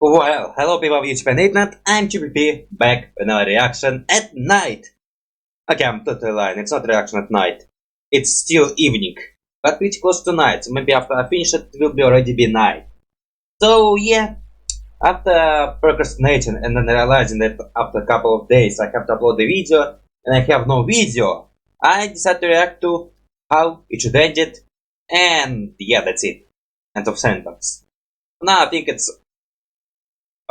Well, hello people of YouTube and Internet, I'm GPP, back with another reaction at night. Okay, I'm totally lying, it's not reaction at night. It's still evening, but pretty close to night, so maybe after I finish it, it will be already be night. So yeah, after procrastinating and then realizing that after a couple of days I have to upload the video, and I have no video, I decided to react to how it should end it, and yeah, that's it. End of sentence. Now I think it's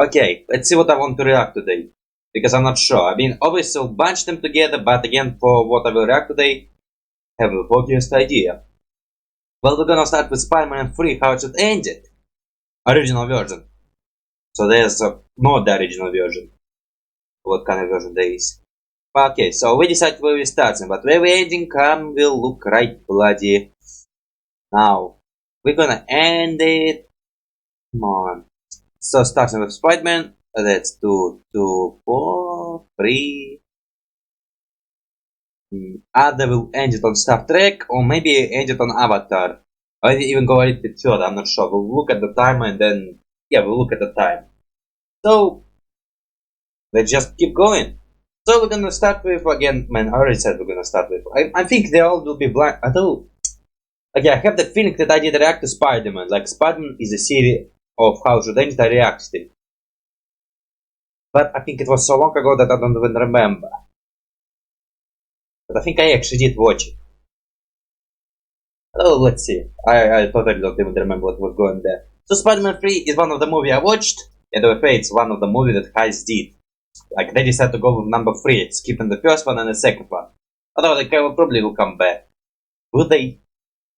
okay, let's see what I want to react today. Because I'm not sure. I mean, obviously I'll bunch them together, but again, for what I will react today, I have the obvious idea. Well, we're gonna start with Spider-Man 3, how it should end it. Original version. So there's not the original version. What kind of version there is. Okay, so we decide where we're starting, but where we're ending will look right bloody now. We're gonna end it. Come on. So starting with Spider-Man, that's 2, 2, 4, 3. Either will end it on Star Trek, or maybe end it on Avatar. Or even go a little bit further, I'm not sure. We'll look at the time and then, yeah, we'll look at the time. So, let's just keep going. So we're gonna start with, again, man, I already said we're gonna start with. I think they all will be blind. Okay, I have the feeling that I did react to Spider-Man. Like, Spider-Man is a series of how should end I react to. But I think it was so long ago that I don't even remember. But I think I actually did watch it. Oh, let's see. I totally don't even remember what was going there. So Spider-Man 3 is one of the movies I watched, and I say it's one of the movies that Heist did. Like, they decided to go with number 3, skipping the first one and the second one. Although they probably will come back. Will they?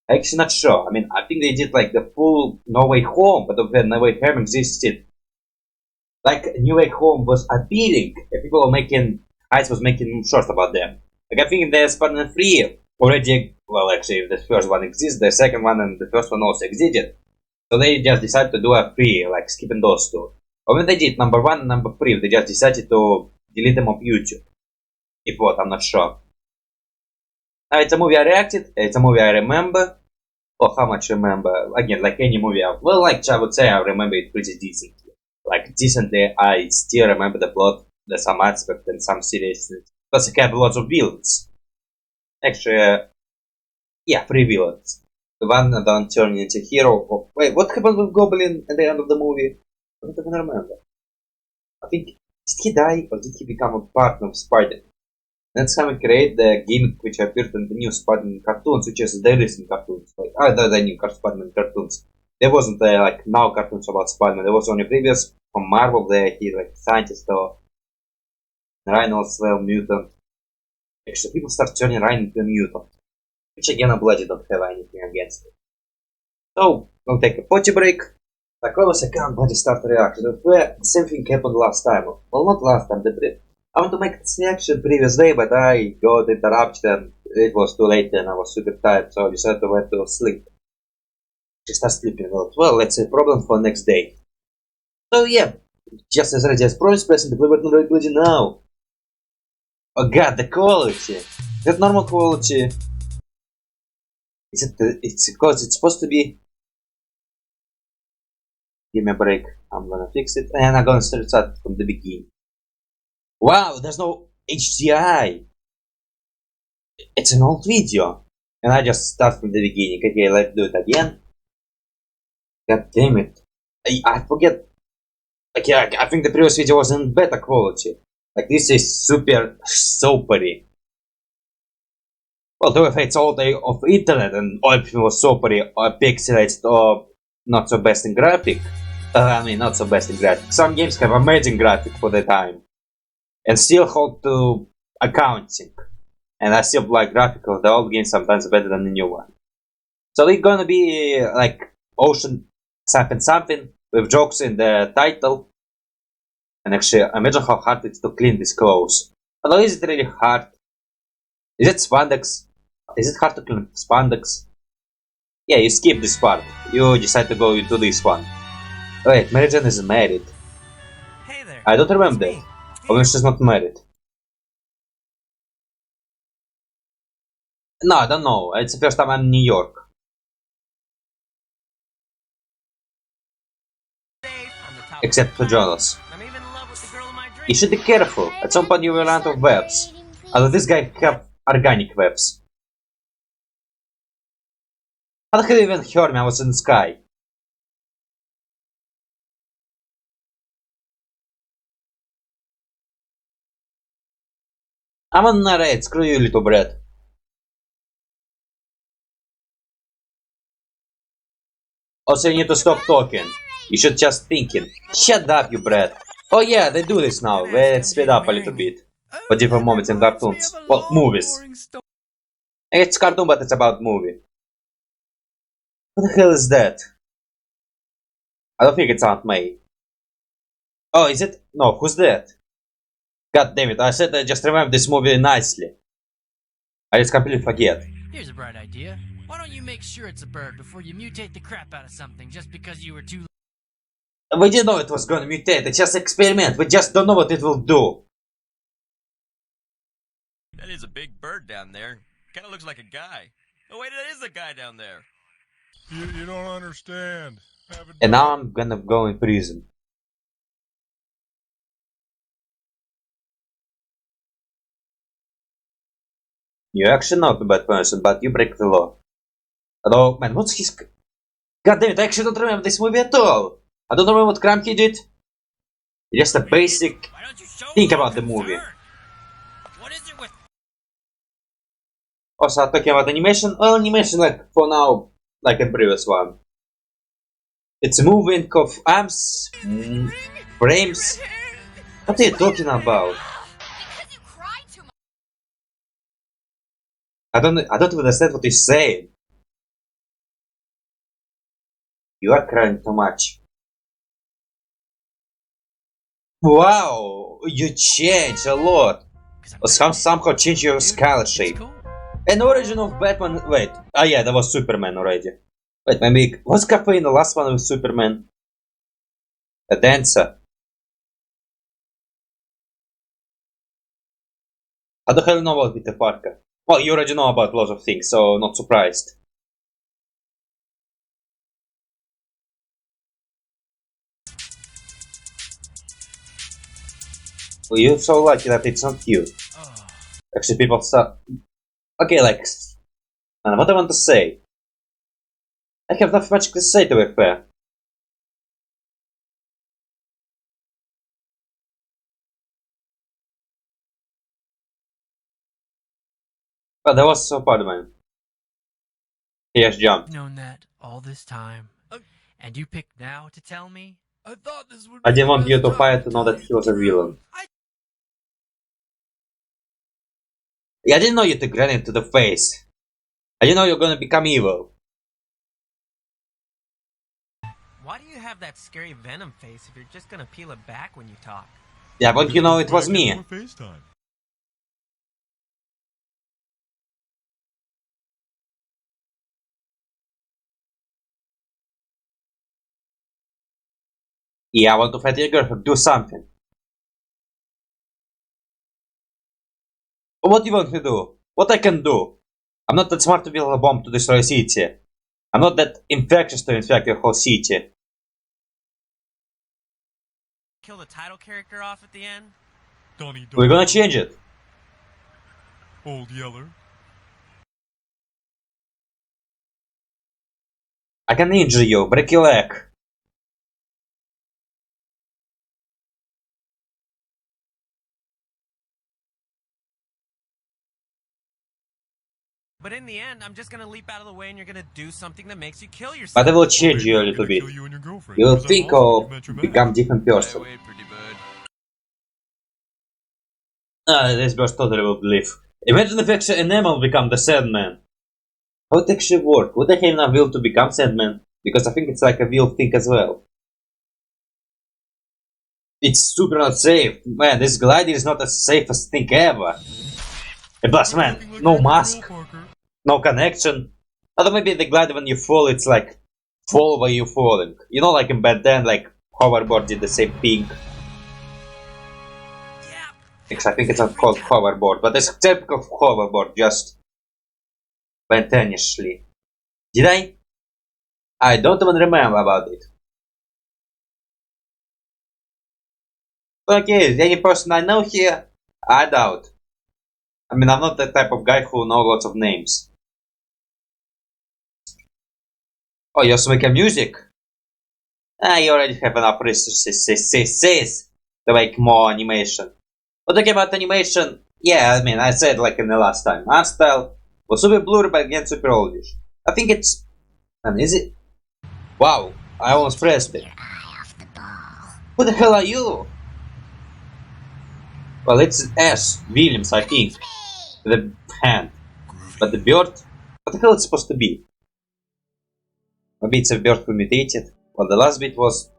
Actually not sure. I mean, I think they did like the full No Way Home, but when No Way Home existed, like New Way Home was appealing, and people were making, Heist was making shorts about them. Like, I think the Spider-Man 3 already, well, actually, the first one exists, the second one and the first one also existed. So they just decided to do a 3, like skipping those two. But when they did number 1 and number 3, they just decided to delete them off YouTube. If what, I'm not sure. It's a movie I reacted, it's a movie I remember. Or how much remember? Again, like any movie, well, like I would say I remember it pretty decently. Like, decently, I still remember the plot, the some aspect and some seriousness. Plus, it had lots of villains. Actually, yeah, 3 villains. The one that don't turn into hero. Oh, wait, what happened with Goblin at the end of the movie? I don't even remember. I think, did he die or did he become a partner of Spider-Man? That's how we create the gimmick which appeared in the new Spider-Man cartoons, which is the recent cartoons. Like, the new Spider-Man cartoons. There wasn't like now cartoons about Spider-Man. There was only previous from Marvel. There he like scientist or Rhino's mutant. Actually, people start turning Rhino into a mutant, which again I bloody don't have anything against it. So we'll take a potty break. Like always, I can't bloody start a reaction. The same thing happened last time. Well, not last time. I want to make this reaction previous day, but I got interrupted and it was too late and I was super tired, so I decided to went to sleep. Just start sleeping a lot. Well, let's say problem for next day. So yeah, just as ready as promised, pressing the play button right now. Oh god, the quality! Is that normal quality? Is it? It's because it's supposed to be. Give me a break. I'm gonna fix it, and I'm gonna start from the beginning. Wow, there's no HDI. It's an old video, and I just start from the beginning. Okay, let's do it again. God damn it! I forget. Okay, I think the previous video was in better quality. Like, this is super soapy. Well, if it's all day of internet and all everything was soapy or pixelated or not so best in graphic. I mean, not so best in graphic. Some games have amazing graphic for the time. And still hold to accounting. And I still like graphic of the old games sometimes better than the new one. So it's gonna be like Ocean something with jokes in the title. And actually, imagine how hard it is to clean these clothes. Although, is it really hard? Is it spandex? Is it hard to clean spandex? Yeah, you skip this part. You decide to go into this one. Wait, Mary Jane is married. Hey there. I don't remember that. Or she's not married. No, I don't know. It's the first time I'm in New York. From the top Except for Jonas. I'm even in love with the girl of my dreams. You should be careful. At some point you will run out of webs. Although this guy have organic webs. How the hell you even heard me? I was in the sky. I'm on narrate. Screw you, little brat. Also, you need to stop talking. You should just thinking. Shut up, you brat. Oh yeah, they do this now. Let's speed up a little bit. For different moments in cartoons. Well, movies. It's cartoon, but it's about movie. What the hell is that? I don't think it's Aunt May. Oh, is it? No, who's that? God damn it, I said I just remember this movie nicely. I just completely forget. Here's a bright idea. Why don't you make sure it's a bird before you mutate the crap out of something just because you were too... We didn't know it was gonna mutate, it's just an experiment, we just don't know what it will do. That is a big bird down there. Kinda looks like a guy. Oh wait, that is a guy down there. You don't understand. And now I'm gonna go in prison. You're actually not a bad person, but you break the law. Although, man, what's his... God damn it, I actually don't remember this movie at all. I don't remember what crime he did. Just a basic... Think about the movie. What is it with... Also, talking about animation, well, animation, like, for now, like in previous one. It's moving of arms, frames. What are you talking about? Because you cry too much. I don't understand what he's saying. You are crying too much. Wow, you changed a lot. Or somehow change your skull shape. An origin of Batman. Wait, oh yeah, that was Superman already. Wait, maybe was Cafe in the last one with Superman? A dancer. How the hell you know about Peter Parker? Well, you already know about lots of things, so not surprised. Well, you're so lucky that it's not you. Actually, people start. Okay, like, what I want to say. I have not much to say, to be fair. But that was so part of mine. He has jumped. Known that all this time. And you picked now to tell me? I thought this would I didn't want you to fire to know that he was a villain. Yeah, I didn't know you took grenade to the face. I didn't know you're gonna become evil. Why do you have that scary venom face if you're just gonna peel it back when you talk? Yeah, but you know it was me. FaceTime. Yeah, I want to fight your girlfriend. Do something. What do you want me to do? What I can do? I'm not that smart to build a bomb to destroy a city. I'm not that infectious to infect your whole city. Kill the title character off at the end? Donnie We're gonna change it. Old Yeller. I can injure you, break your leg. But in the end, I'm just gonna leap out of the way and you're gonna do something that makes you kill yourself. But I will change you a little bit. You and your girlfriend. You will Because think I'm also or Metro-Man. become different person. Wait, pretty bird. This girl totally will believe. Imagine if actually an animal become the Sandman. How it actually work? Would I have enough will to become Sandman? Because I think it's like a will thing as well. It's super not safe. Man, this glider is not the safest thing ever. And plus, man, no mask, no connection. Although maybe the glider when you fall, it's like fall while you're falling. You know, like in Bad Dan, like hoverboard did the same thing. Yeah. Because I think it's not called hoverboard, but it's a typical hoverboard, just spontaneously. Did I? I don't even remember about it. Okay, the only person I know here, I doubt. I mean, I'm not the type of guy who know lots of names. Oh, you also make a music? You already have enough resources to make more animation. But talking about animation, yeah, I mean, I said like in the last time, art style was super blurry but again super oldish. I think it's... is it? Wow, I almost pressed it. Who the hell are you? Well, it's S. Williams, I think. The hand. But the bird? What the hell it's supposed to be? Maybe it's a bird who mutated. Well, the last bit was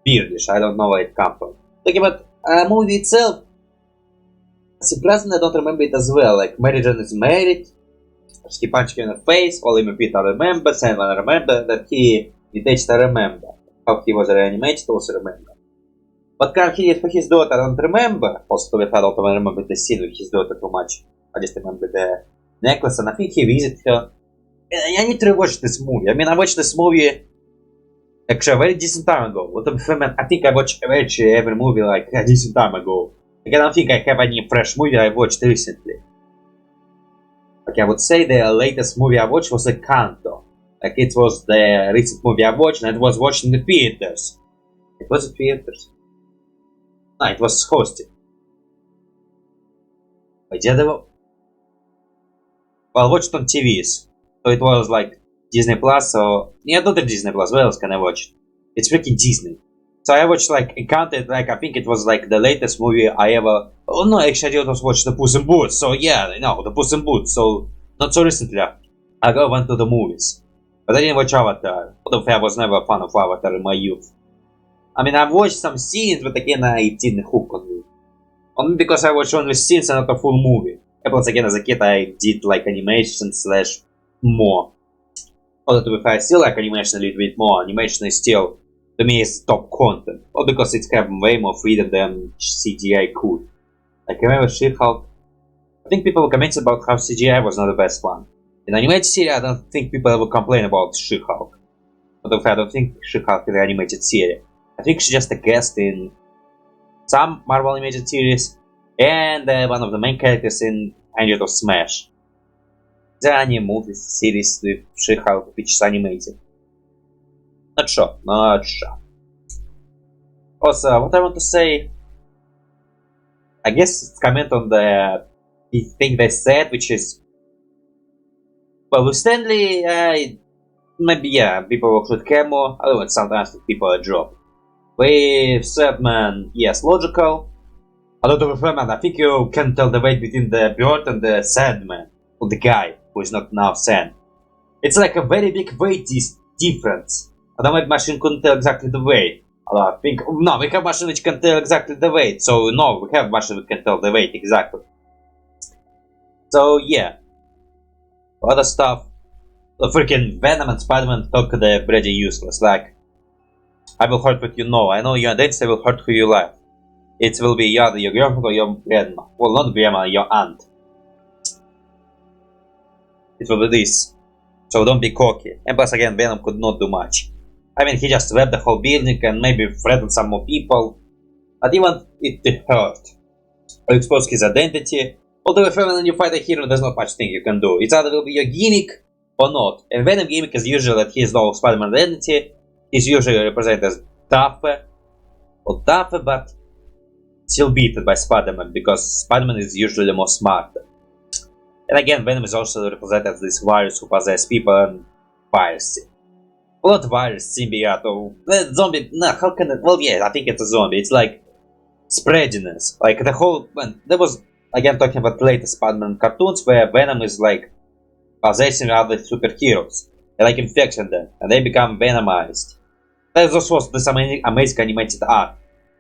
beardish. I don't know where it comes from. Talking about movie itself, surprisingly I don't remember it as well. Like, Mary Jane is married. She punched him in the face. Only Pete I remember. Sandman I remember. That he mutated I remember. How he was reanimated also remember. But can he did for his daughter I don't remember. Also, to be fair, I don't remember the scene with his daughter too much. I just remember the necklace and I think he visited her. I need to rewatch this movie. I mean, I watched this movie actually a very decent time ago. I think I watched every movie like a decent time ago. Like, I don't think I have any fresh movie I watched recently. Okay, I would say the latest movie I watched was Encanto. Like, it was the recent movie I watched and it was watched in the theaters. It was in theaters. No, it was hosted. Wait, yeah, well, I watched on TVs. So it was like Disney Plus, so... Yeah, not Disney Plus, what else can I watch? It's freaking Disney. So I watched like Encanto, like I think it was like the latest movie I ever... Oh no, actually I just watched the Puss in Boots, so yeah, no, the Puss in Boots, so... Not so recently, I went to the movies. But I didn't watch Avatar, although I was never a fan of Avatar in my youth. I mean, I've watched some scenes, but again it didn't hook on me. Only because I watched only scenes and not a full movie. Plus again, as a kid I did like animation slash more. Although to be fair, I still like animation a little bit more. Animation is still, to me, is top content. Or because it's have way more freedom than CGI could. Like, remember She-Hulk? I think people commented about how CGI was not the best one. In animated series, I don't think people ever complain about She-Hulk. Although I don't think She-Hulk is an animated series. I think she's just a guest in some Marvel animated series and one of the main characters in Angel of Smash. There are any movies, series with She-Hulk which is animated. Not sure. Also, what I want to say, I guess it's comment on the thing they said, which is, well, with Stanley, maybe yeah, people should care more, otherwise sometimes people are dropped. With Sandman, yes, logical. Although with Sandman, I think you can tell the weight between the bird and the Sandman, or the guy who is not now Sand. It's like a very big weight difference. Although machine couldn't tell exactly the weight. I think, no, we have machine which can tell exactly the weight, so no, we have machine which can tell the weight exactly. So yeah. Other stuff, the freaking Venom and Spider-Man talk they're pretty useless, like, I will hurt what you know, I know your identity, I will hurt who you love. It will be either your girlfriend or your grandma. Well, not grandma, your aunt. It will be this. So don't be cocky. And plus again, Venom could not do much. I mean, he just swept the whole building and maybe threatened some more people. But even it did hurt. Or expose his identity. Although if when you fight a hero, there's not much thing you can do. It's either will be your gimmick or not. And Venom gimmick is usually that he has no Spider-Man identity. He's usually represented as tougher. Or tougher, but still beaten by Spider-Man, because Spider-Man is usually more smarter. And again, Venom is also represented as this virus who possesses people and virus. Well, not virus, symbiote, or zombie. No, how can it? Well, yeah, I think it's a zombie. It's like spreadiness. Like the whole. When there was again talking about latest Spider-Man cartoons where Venom is like possessing other superheroes. They like infection them, and they become venomized. There also was this amazing animated art.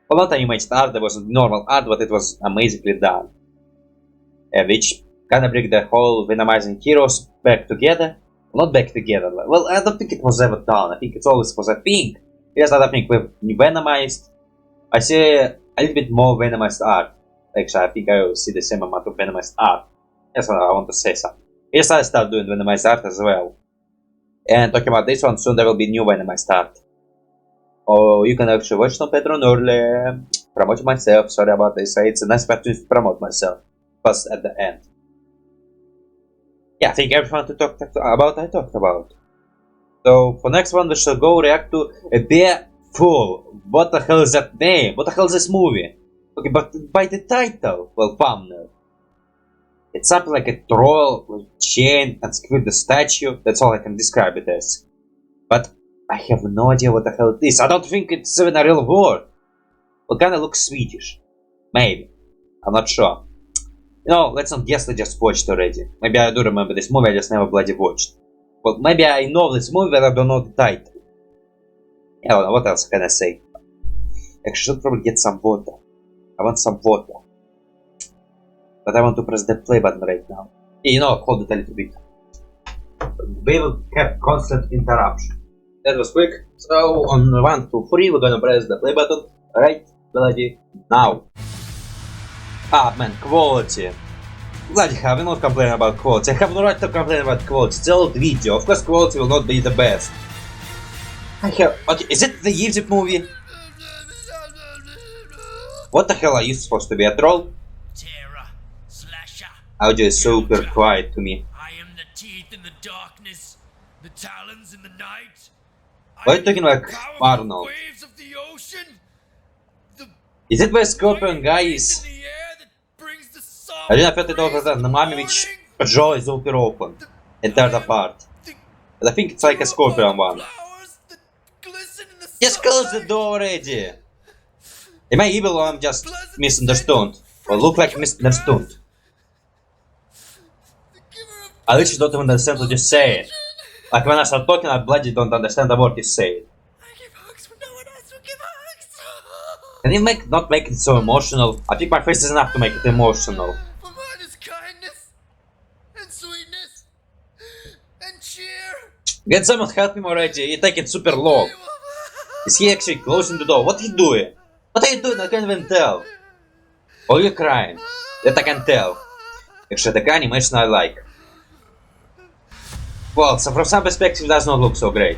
Well, not animated art, there was normal art, but it was amazingly done. Which kind of bring the whole venomizing heroes back together. Not back together. Well, I don't think it was ever done. I think it always was a thing. Here's another thing with venomized. I see a little bit more venomized art. Actually, I think I will see the same amount of venomized art. That's what I want to say something. Yes, I start doing venomized art as well. And talking about this one, soon there will be new venomized art. Oh, you can actually watch it on Patreon early. promote myself. Sorry about this. It's a nice opportunity to promote myself. Plus at the end. Yeah, I think everything to talk about I talked about. So for next one we shall go react to a Beowulf. What the hell is that name? What the hell is this movie? Okay, but by the title, well, thumbnail. It's something like a troll with chain and with the statue. That's all I can describe it as. But I have no idea what the hell it is. I don't think it's even a real word. It kinda looks Swedish. Maybe. I'm not sure. You know, let's not guess, I just watched already. Maybe I do remember this movie, I just never bloody watched. Well, maybe I know this movie, but I don't know the title. Yeah, what else can I say? I should probably get some water. I want some water. But I want to press the play button right now. Yeah, you know, hold it a little bit. We will have constant interruption. That was quick. So on 1, 2, 3, we're gonna press the play button right bloody now. Ah man, quality. Bloody hell, I will not complain about quality. I have no right to complain about quality. It's an old video. Of course quality will not be the best. I have... Okay, is it the Egypt movie? What the hell are you supposed to be, a troll? Terror, slasher. Audio is super quiet to me. I am the teeth in the darkness, the talons in the night. Why are you talking like Powerful Arnold? waves of the ocean. The Is it where Scorpion guy is? in the air that brings the song Один опять этого Намамович Джо is super open. And third apart. But I think it's like a Scorpion one. Just close the door already! Am I evil or I'm just misunderstood? Or look like misunderstood? I literally don't even understand what you're saying. Like when I start talking, I bloody don't understand the word you say. Can you not make it so emotional? I think my face is enough to make it emotional. For mine is kindness and sweetness and cheer. Can someone help him already? You take it super long. Is he actually closing the door? What are you doing? What are you doing? I can't even tell. Oh, you're crying. That I can tell. Actually, the animation I like. Well, so from some perspective it does not look so great.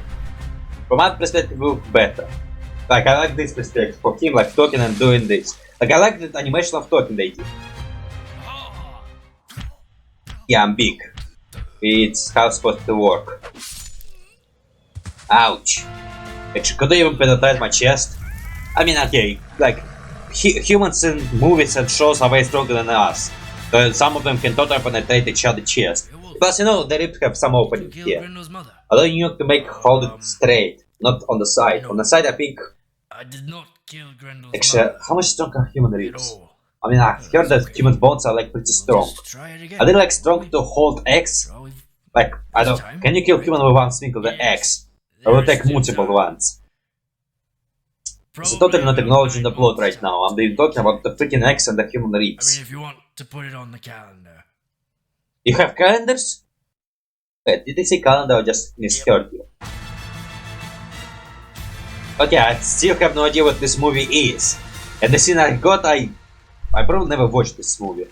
From other perspective it looks better. Like I like this perspective for him, like talking and doing this. Like I like the animation of talking they did. Yeah, I'm big. It's how it's supposed to work. Ouch. Actually, could I even penetrate my chest? I mean, okay, like humans in movies and shows are way stronger than us. So some of them can totally penetrate each other's chest. Plus, you know, they need to have some opening here. Although you need to hold it straight, not on the side. On the side, I think. I did not kill Grendel's Actually, mother. how much strong are human ribs? No. I mean, I've heard that human bones are like pretty strong. Just try it again. Are they like strong to hold X? Shall we? Like, I don't. Can you kill human with one swing of the X? Or will take multiple ones? It's totally not acknowledging the plot right now. I'm talking about the freaking X and the human I ribs. mean, if you want to put it on the calendar. You have calendars? Wait, did they say calendar or just misheard you? Okay, I still have no idea what this movie is. And the scene I got, I probably never watched this movie.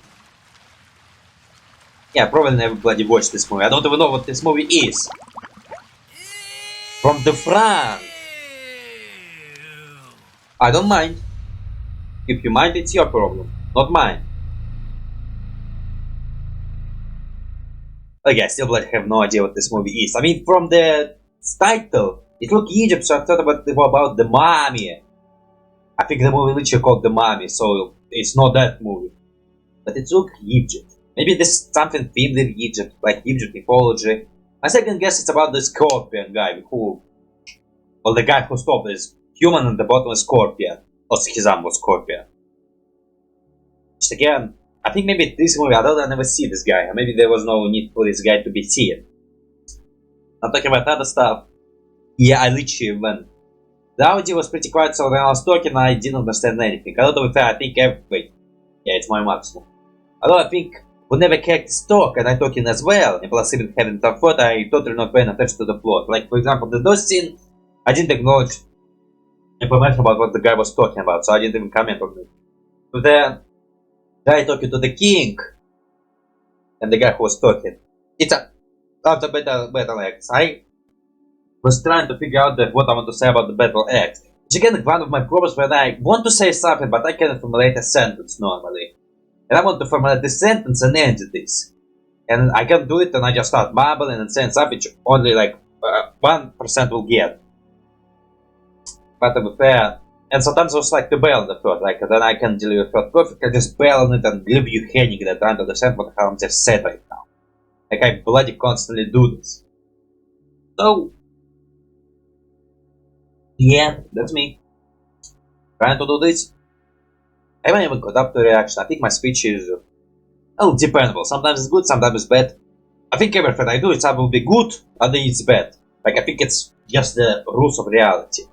Yeah, I probably never bloody watched this movie. I don't even know what this movie is. From the front. I don't mind. If you mind, it's your problem, not mine. Okay, I still bloody have no idea what this movie is. I mean, from the title, it looked Egypt, so I thought about the mummy. I think the movie literally called The Mummy, so it's not that movie. But it looked Egypt. Maybe this is something themed in Egypt, like Egypt mythology. My second guess it's about the Scorpion guy who... Well, the guy who's top is human and the bottom is Scorpion. Or his arm was Scorpion. Just again, I think maybe this movie, I don't never see this guy. Or maybe there was no need for this guy to be seen. I'm talking about other stuff. Yeah, I literally went. The audio was pretty quiet, so when I was talking, I didn't understand anything. Although, to be fair, I think wait. Yeah, it's my maximum. Although I think whenever characters talk and I'm talking as well, and plus even having some thought, I totally not paying attention to the plot. Like, for example, the those scene, I didn't acknowledge information about what the guy was talking about, so I didn't even comment on it. But the guy talking to the king, and the guy who was talking, it's a after battle axe. I was trying to figure out what I want to say about the battle axe. It's again one of my problems when I want to say something, but I cannot formulate a sentence normally. And I want to formulate this sentence and end this. And I can do it, and I just start babbling and saying something which only like 1% will get. But to be fair, and sometimes I also like to bail on the thought, like then I can deliver the thought perfectly, just bail on it and leave you hanging that trying to understand what I'm just said right now. Like I bloody constantly do this. So, yeah, that's me. Trying to do this. I haven't even got up to reaction. I think my speech is dependable. Sometimes it's good, sometimes it's bad. I think everything I do, it's either will be good, or then it's bad. Like I think it's just the rules of reality.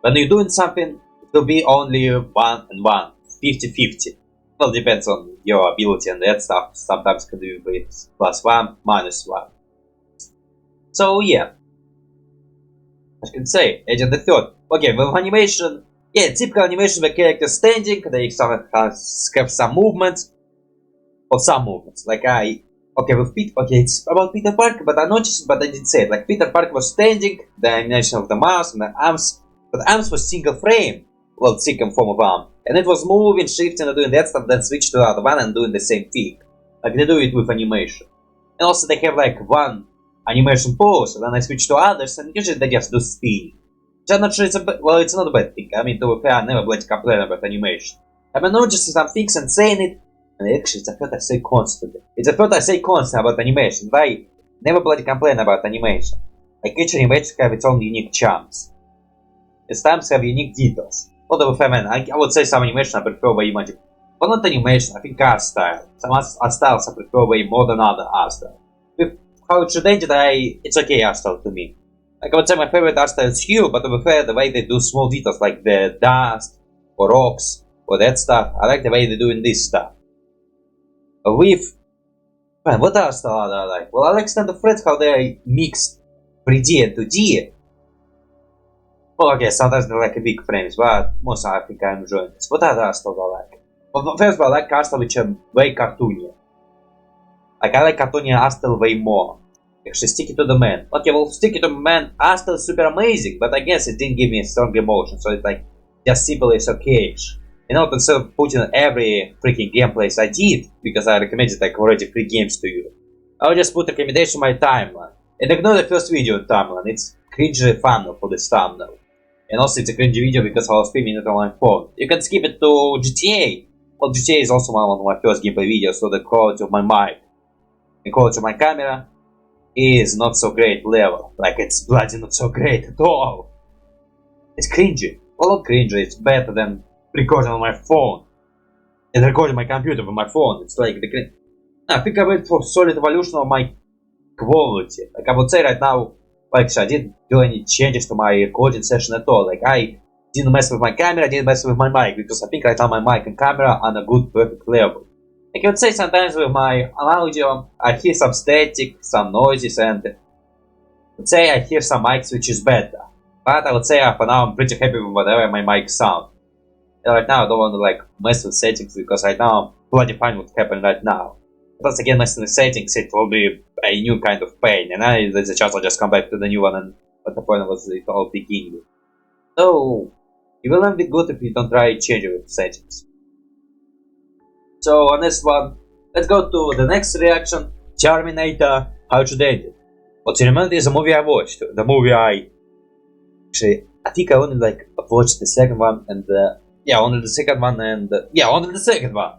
When you're doing something, it will be only 1 and 1, 50-50. Well, depends on your ability and that stuff. Sometimes it can be +1, -1. So yeah. I can say, Agent the Third. Okay, with animation, yeah, typical animation where characters standing, they have some movements. Or some movements. Like with Peter, it's about Peter Parker, but I noticed it, but I didn't say it. Like Peter Parker was standing, the animation of the mouth and the arms, but the arms was single frame, well, single form of arm, and it was moving, shifting, and doing that stuff, then switch to the other one and doing the same thing. Like they do it with animation. And also they have like one animation pose, and then I switch to others, and usually they just do spin. Which I'm not sure it's it's not a bad thing. I mean, to be fair, I never bloody complain about animation. I've been noticing some things and saying it, and actually it's a thought I say constantly. It's a thought I say constantly about animation. I never bloody complain about animation. Like each animation have its own unique charms. Its times have unique details. Although if I would say some animation I prefer way much. Well, not animation, I think art style. Some art styles I prefer way more than other art style. With how it should end it, it's okay art style to me. Like I would say my favorite art style is Hue, but to be fair, the way they do small details like the dust, or rocks, or that stuff, I like the way they do in this stuff. With what art style I like? Well, I like Stand of Threads how they mix 3D and 2D. Well, okay, sometimes they're like big frames, but most I think I'm enjoying this. What other art styles I like? Well, first of all, I like art styles which are way cartoony. Like I like cartoony art style way more. Actually, Stick It to the Man. Okay, well, Stick It to the Man art style is super amazing, but I guess it didn't give me a strong emotion, so it's like just simple it's okay-ish. You know, instead of putting every freaking gameplays I did, because I recommended like already 3 games to you, I'll just put recommendation on my timeline. And ignore the first video timeline, it's cringy thumbnail for this thumbnail. And also it's a cringy video because I was filming it on my phone. You can skip it to GTA. Well, GTA is also one of my first gameplay videos, so the quality of my mic and quality of my camera is not so great level. Like it's bloody not so great at all. It's cringy. Well, not cringy, it's better than recording on my phone. And recording my computer with my phone. It's like the I think I went for solid evolution of my quality. Like I would say right now, like I didn't do any changes to my recording session at all. Like I didn't mess with my camera, I didn't mess with my mic, because I think right now my mic and camera are on a good perfect level. Like I would say sometimes with my audio, I hear some static, some noises, and I would say I hear some mics which is better. But I would say for now I'm pretty happy with whatever my mic sound. And right now I don't want to like mess with settings, because right now I'm bloody fine what's happening right now. But again, messing with settings, it will be a new kind of pain, and there's a chance I'll just come back to the new one, and what the point was it all beginning. So, it will not be good if you don't try changing with settings. So, on this one, let's go to the next reaction, Terminator, How Should End It. Well, Terminator is a movie I watched, the movie actually, I think I only like watched the second one, and only the second one, and only the second one.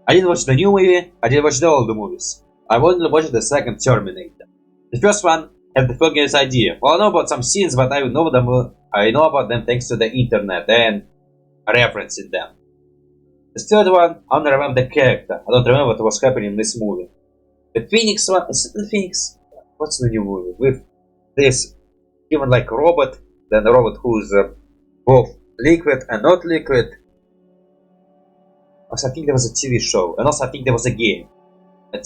I didn't watch the new movie, I didn't watch all the movies. I only watched the second Terminator. The first one had the funniest idea. Well, I know about some scenes, but I know about them thanks to the internet and referencing them. The third one, I don't remember the character. I don't remember what was happening in this movie. The Phoenix one, is it the Phoenix? What's the new movie? With this human like robot, then a robot who's both liquid and not liquid. Also, I think there was a TV show, and also I think there was a game.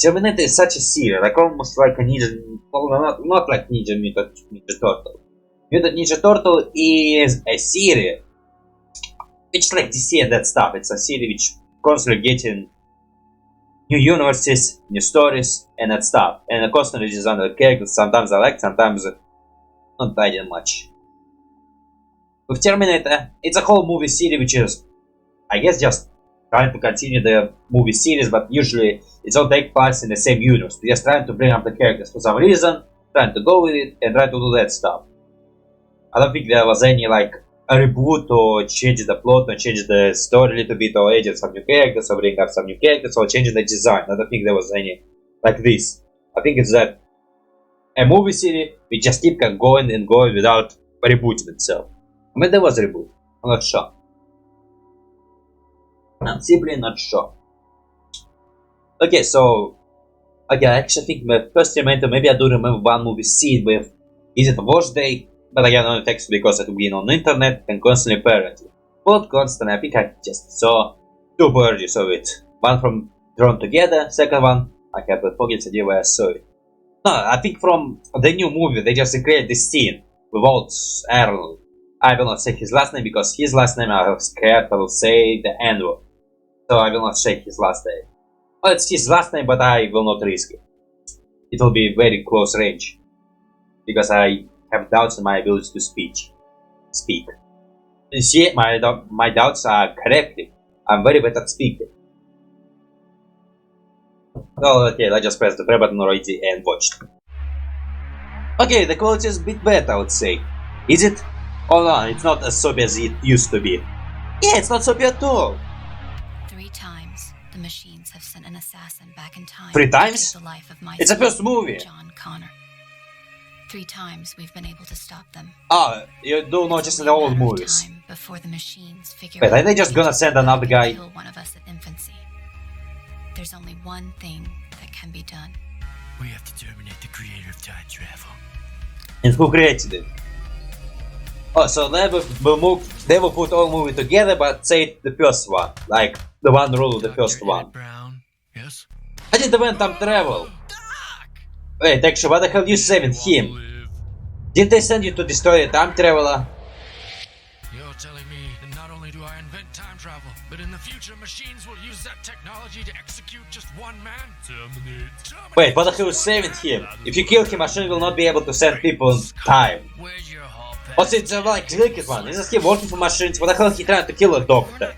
Terminator is such a series, like almost like a ninja, well, not like Ninja Turtle. Mutant Ninja Turtle is a series, which like DC and that stuff. It's a series which constantly getting new universes, new stories, and that stuff. And constantly design the characters. Sometimes I like, sometimes not that much. with Terminator, it's a whole movie series which is, I guess, just trying to continue the movie series, but usually it's all take place in the same universe. We're just trying to bring up the characters for some reason, trying to go with it, and try to do that stuff. I don't think there was any like a reboot or change the plot or change the story a little bit or add some new characters or bring up some new characters or change the design. I don't think there was any like this. I think it's that a movie series we just keep going and going without rebooting itself. I mean, there was a reboot. I'm not sure. I'm simply not sure. Okay, so I actually think the first Terminator, maybe I do remember one movie scene with is it a wash day? But again, on text because it been on the internet and constantly parody. Both constantly, I think I just saw two parodies of it. One from Drawn Together, second one, I have a forget idea where I saw it. No, I think from the new movie they just recreated this scene without Arnold. I will not say his last name because his last name I was scared I will say the N-word. So I will not say his last name. Well, it's his last name, but I will not risk it. It will be very close range. Because I have doubts in my ability to speak. You see, my doubts are corrected. I'm very bad at speaking. Oh, okay, let's just press the play button already and watched. Okay, the quality is a bit better, I would say. Is it? Oh no, it's not as soapy as it used to be. Yeah, it's not soapy at all. 3 times, the machines have sent an assassin back in time. 3 to times? save the life of my It's a son, first movie. John Connor. 3 times we've been able to stop them. Ah, you do notice in the old movies. Before the machines figure Wait, out are they just gonna send another guy? kill one of us at infancy. There's only one thing that can be done. We have to terminate the creator of time travel. And who created it? Oh, so they will put all movie together, but say the first one, like the one rule of the first one. Brown, yes? I did the one time travel. Wait, actually, what the hell you saving him? Did they send you to destroy a time traveler? You're telling me that not only do I invent time travel, but in the future machines will use that technology to execute just one man? Terminate. Wait, what the hell is saving him? If you kill him, machine will not be able to send people in time. Where's your hall pass? Also, it's like wicked one. Isn't he working for machines? What the hell is he trying to kill a doctor?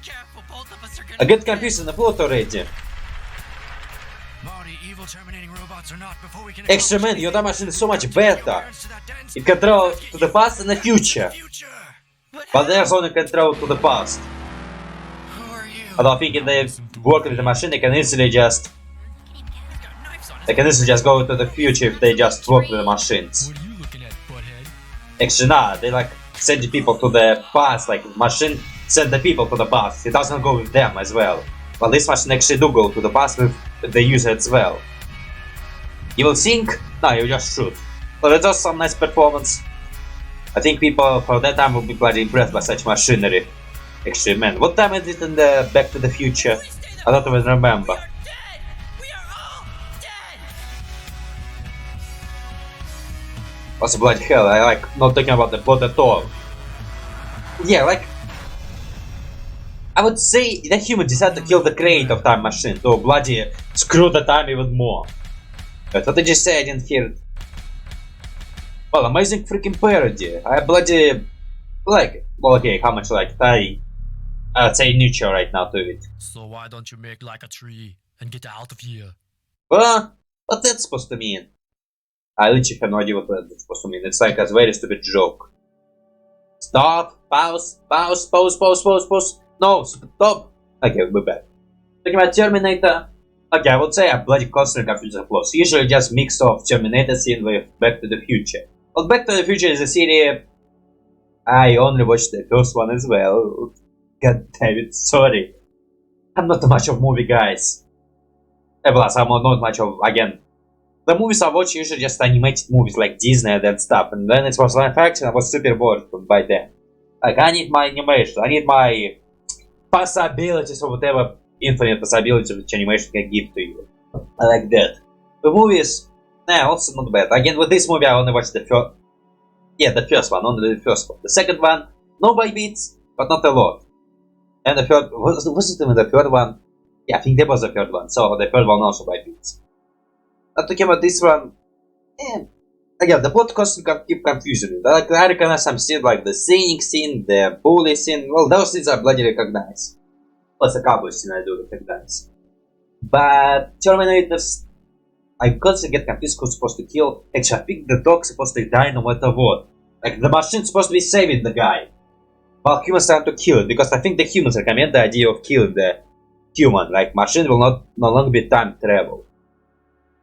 I get confused in the plot already. Marty, evil terminating robots or not, before we can Extra man, your time machine is so much better. It controls to the past and the future. But there's only control to the past. Who are you? Although I think if they work with the machine, they can easily just go to the future if they just work with the machines. What are you looking at, butthead? Actually, nah, they like send the people to the past, like machine send the people to the past. It doesn't go with them as well. But this machine actually do go to the past with the user as well. You will think? No, you just shoot. But that's just some nice performance. I think people for that time will be bloody impressed by such machinery. Actually, man, what time is it in the Back to the Future? I don't even remember. What's the bloody hell? I like not talking about the plot at all. Yeah, like I would say that human decided to kill the creator of time machine to bloody screw the time even more. But what did you say? I didn't hear it. Well, amazing freaking parody. I bloody like it. Well, okay, how much like it? I'd say neutral right now to it. So why don't you make like a tree and get out of here? Well, what's that supposed to mean? I literally have no idea what that's supposed to mean. It's like a very stupid joke. Stop, pause, pause, pause, pause, pause, pause. No, stop. Okay, we're back. Talking about Terminator. Okay, I would say I bloody constantly confuse the plots. Usually just mix of Terminator scene with Back to the Future. Well, Back to the Future is a series I only watched the first one as well. God damn it, sorry. I'm not much of movie guys. Plus, I'm not much of, again, the movies I watch usually just animated movies like Disney and that stuff. And when it was live action, I was super bored by them. Like, I need my animation, I need my possibilities or whatever infinite possibilities which animation can give to you. I like that. The movies, nah, also not bad. Again, with this movie I only watched the first, the first one, only the first one. The second one, no by bits, but not a lot. And the third, was it even the third one? Yeah, I think that was the third one, so the third one also by bits. Not talking about this one, again, the plot constantly keep confusing me. Like, I recognize some scenes like the singing scene, the bully scene. Well, those scenes I bloody recognize. Plus a couple of scenes I do recognize. But Terminators, I constantly get confused who's supposed to kill. Actually, I think the dog's supposed to die no matter what. Like, the machine's supposed to be saving the guy, while humans trying to kill it, because I think the humans recommend the idea of killing the human. Like, machine will no longer be time travel.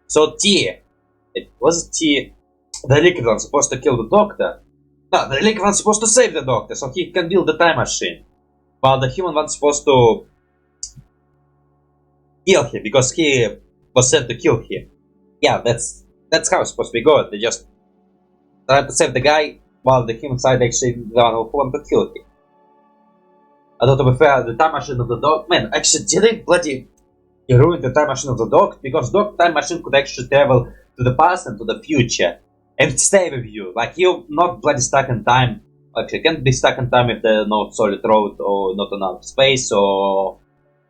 So it was T, the liquid one supposed to kill the doctor. No, the liquid one's supposed to save the doctor, so he can build the time machine. While the human one's supposed to kill him, because he was sent to kill him. Yeah, that's how it's supposed to be going. They just try to save the guy, while the human side actually the one who want to kill him. Although to be fair, the time machine of the dog, man, actually did they bloody ruin the time machine of the dog? Because dog time machine could actually travel to the past and to the future and stay with you. Like, you're not bloody stuck in time. Actually, you can't be stuck in time if there's no solid road or not enough space, or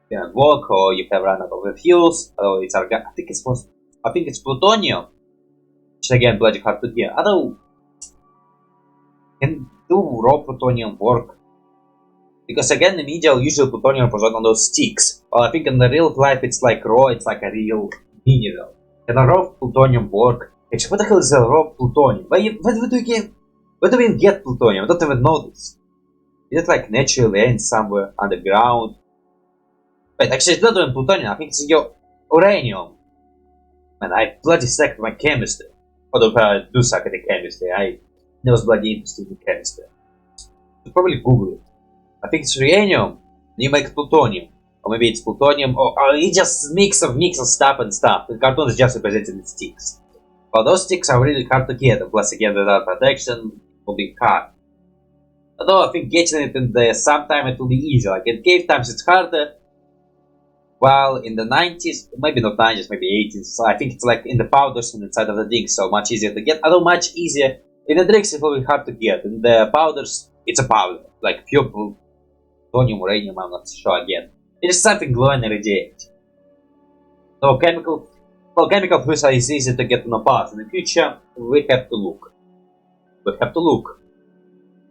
you can't walk, or you have run out of the fuels. Or it's I think it's plutonium, which again bloody hard to get. Although can do raw plutonium work? Because again, in media, usually plutonium was on those sticks. Well, I think in the real life, it's like raw, it's like a real mineral. Can a raw plutonium work? Actually, what the hell is a raw plutonium? Where do we even get plutonium? I don't even know this. Is it like naturally in somewhere underground? Wait, actually, it's not even plutonium. I think it's your uranium. Man, I bloody suck at my chemistry. Although I do suck at the chemistry, I was bloody interested in chemistry. You probably Google it. I think it's uranium, and you make plutonium. Or maybe it's plutonium, or it's just mix of stuff and stuff. The cartoon is just represented in sticks. Well, those sticks are really hard to get, and plus again, without protection, it will be hard. Although I think getting it in the sometime it will be easier. Like in cave times it's harder, while in the 90s, maybe not 90s, maybe 80s, so I think it's like in the powders and inside of the drinks, so much easier to get. Although much easier, in the drinks it will be hard to get. In the powders, it's a powder, like pure plutonium, uranium, I'm not sure again. It is something glowing and radiate. So chemical fluids is easy to get in the past. In the future, we have to look.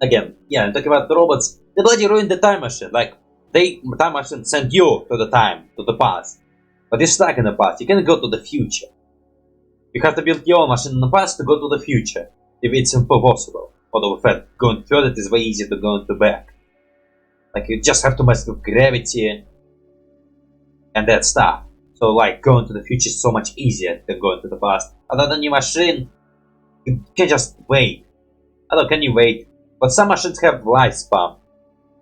Again, yeah, and talking about the robots, they bloody ruined the time machine. Like, time machine send you to the time, to the past. But you're stuck in the past, you can't go to the future. You have to build your own machine in the past to go to the future. If it's impossible. Although in fact, going further is way easier than going to back. Like, you just have to mess with gravity and that stuff. So like, going to the future is so much easier than going to the past. Although the new machine, you can just wait. Although can you wait? But some machines have lifespan.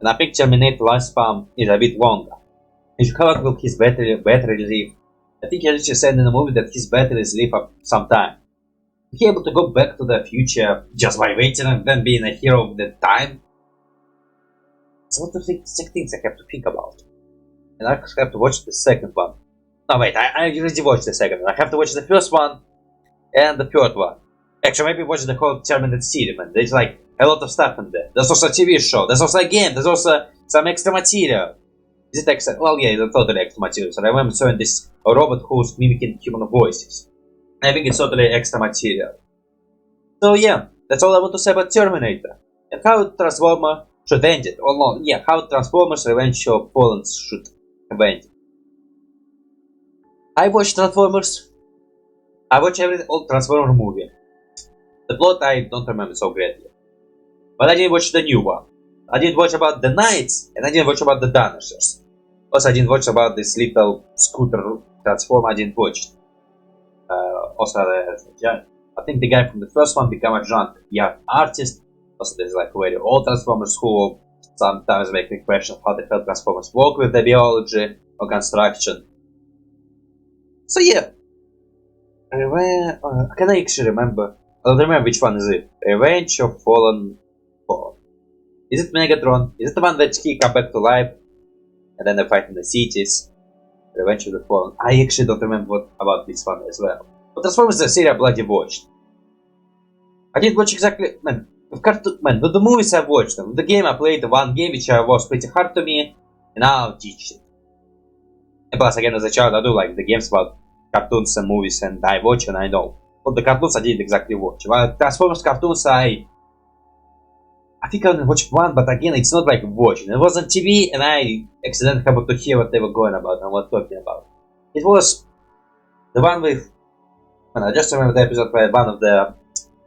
And I think Terminator lifespan is a bit longer. And how will his battery live? I think he actually said in the movie that his batteries live up some time. Be able to go back to the future just by waiting and then being a hero of the time? It's a lot of things I have to think about. And I have to watch the second one. No wait, I already watched the second one. I have to watch the first one and the third one. Actually, maybe watch the whole Terminator series, man. There's like a lot of stuff in there. There's also a TV show, there's also a game, there's also some extra material. Is it extra? Well, yeah, it's totally extra material. So I remember seeing this robot who's mimicking human voices. I think it's totally extra material. So yeah, that's all I want to say about Terminator. And how Transformers should end it. Or no, yeah, how Transformers Revenge of Fallen should have ended. I watched Transformers. I watched every old Transformer movie. The plot I don't remember so greatly. But I didn't watch the new one. I didn't watch about the Knights, and I didn't watch about the Danishers. Also, I didn't watch about this little scooter Transformer. I didn't watch. Also, I think the guy from the first one became a giant young artist. Also, there's like very old Transformers who sometimes make me question how the hell Transformers work with the biology or construction. So yeah, can I actually remember? I don't remember which one is it. Revenge of Fallen 4. Is it Megatron? Is it the one that he come back to life and then they fight in the cities? Revenge of the Fallen. I actually don't remember about this one as well. But Transformers the series I bloody watched. I didn't watch exactly, man, with the movies I've watched them. The game I played, the one game which was pretty hard to me, and now I've ditched it. And plus again, as a child I do like the games about cartoons and movies, and I watch and I know Well, the cartoons I didn't exactly watch. Well, Transformers cartoons I think I only watched one, but again, it's not like watching. It was on TV, and I accidentally happened to hear what they were going about and what talking about. It was the one with. And I just remember the episode where one of the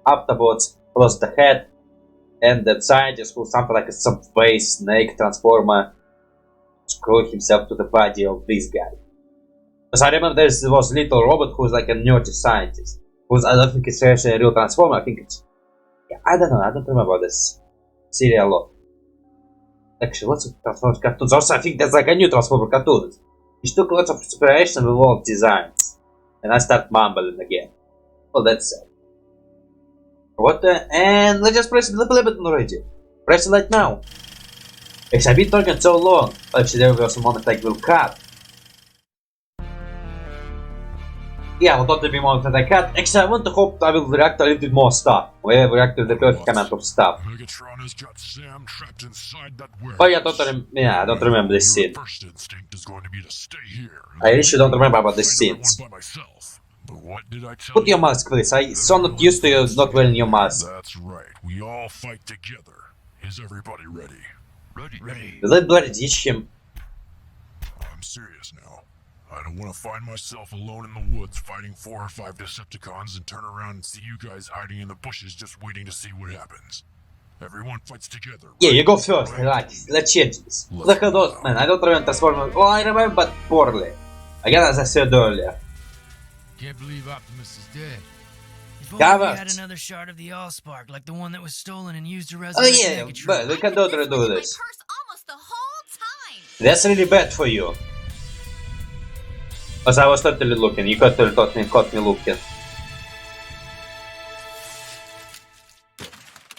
Autobots lost the head, and that scientist who something like some face snake transformer screwed himself to the body of this guy. Because I remember there was a little robot who was like a nerdy scientist. I don't think it's actually a real transformer. I think it's. Yeah, I don't know. I don't remember this serial a lot. Actually, lots of Transformers cartoons. Also, I think there's like a new Transformer cartoon. It took lots of inspiration with old designs. And I start mumbling again. Well, that's sad. What the? And let's just press the play button already. Press it right now. Because I've been talking so long. Actually, there was a moment I will cut. Yeah, I will totally be moment that I cut. Actually, I want to hope I will react a little bit more stuff. We will react to the perfect amount of stuff. Megatron has got Sam trapped inside that warehouse. Oh yeah, I don't remember this scene. Your first instinct is going to be to stay here. I really don't remember about this Find scenes. everyone by myself. But what did I tell Put you? your mask, please. I'm so not used to you not wearing your mask. That's right. We all fight together. Is everybody ready? Ready. Let bloody ditch him. I'm serious now. I don't want to find myself alone in the woods fighting 4 or 5 Decepticons and turn around and see you guys hiding in the bushes just waiting to see what happens. Everyone fights together. Yeah, right? you go first. Right, let's change this. Look at those, man. I don't remember Transformers. Well, I remember, but poorly. Again, as I said earlier. Can't believe Optimus is dead. If only we Covered. had another shard of the Allspark, like the one that was stolen and used to Oh resurrect yeah, Megatron. but we can This totally was do in my this. purse almost the whole time. That's really bad for you. Because I was totally looking. You totally caught me looking.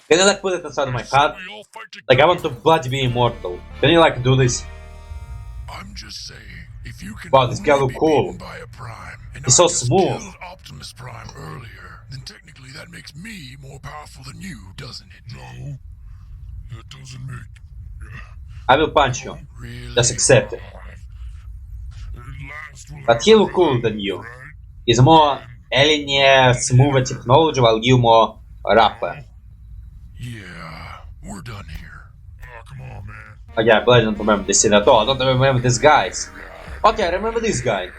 Can you like put it inside of my heart? We all fight together. Like I want to bloody be immortal. Can you like do this? I'm just saying, if you can Wow, this guy only look be cool. beaten by a prime, and He's I so just smooth. killed Optimus Prime earlier, then technically that makes me more powerful than you, doesn't it? No, that doesn't make. I will punch you. Really Just accept it. hard. At last we'll But have he look a cooler fight, than you. right? He's more linear, smoother technology, while you more rougher. Yeah, we're done here. Oh, come on, man. Oh yeah, I don't remember this scene at all. I don't remember these guys. Okay, I remember this guy.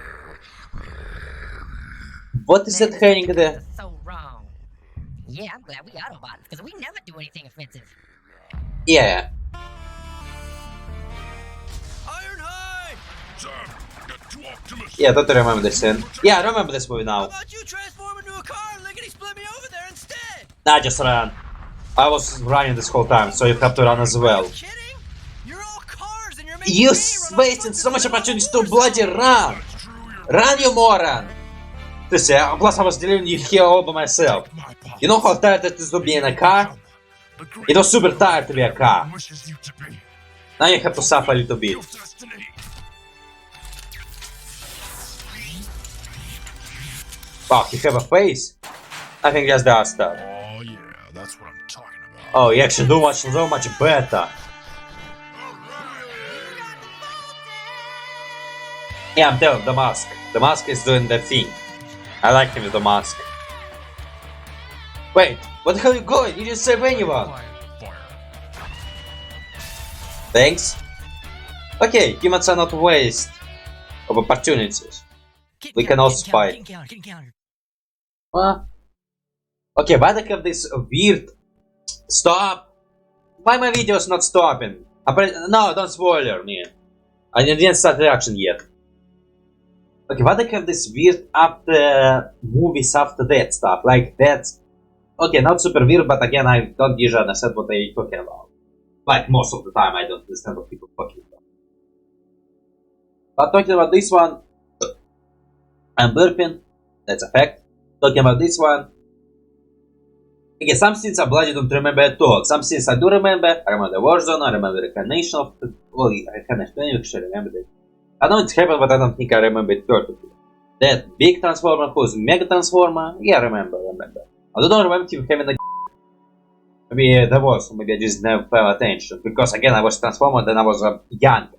What is that hanging there? That's so wrong. Yeah, I'm glad we Autobots, because we never do anything offensive. Yeah. Ironhide! Sam, get to Optimus. Yeah, I don't remember this scene. Yeah, I remember this movie How now. about you transform into a car and lickety split me over there instead? Nah, just run. I was running this whole time, so you have to run as well. Are you kidding? You're all cars and you're making You me run wasting so much opportunity to bloody run! That's true, you're Run, you moron! You see, plus I was delivering you here all by myself. my pop. You know how tired it is to be in a car? The great It was super tired to be a car. wishes you to be. Now you have to suffer a little bit. Your destiny. Wow, you have a face? I think that's the art stuff. Oh yeah, that's what I'm talking about. Oh, you actually do so much better. Yeah, I'm telling you, the mask. The mask is doing the thing. I like him with the mask. Wait, what the hell are you going? You didn't save anyone. Fire. Thanks. Okay, humans are not waste of opportunities. We can also fight. Getting countered. Huh? Okay, why they have this weird... Stop! Why my video is not stopping? No, don't spoiler me. I didn't start reaction yet. Okay, why they have this weird after movies after that stuff? Like that's... Okay, not super weird, but again, I don't usually understand what they're talking about. Like most of the time, I don't understand what people are talking about. But talking about this one... I'm burping. That's a fact. Talking about this one... Okay, some scenes I bloody don't remember at all. Some scenes I do remember. I remember the Warzone, I remember the Reincarnation of... Well, Reincarnation, I actually remember that. I know it happened, but I don't think I remember it perfectly. That big Transformer who's Mega Transformer, yeah, I remember. I don't remember him having a... Maybe there was, maybe I just never paid attention. Because again, I was Transformer, then I was young.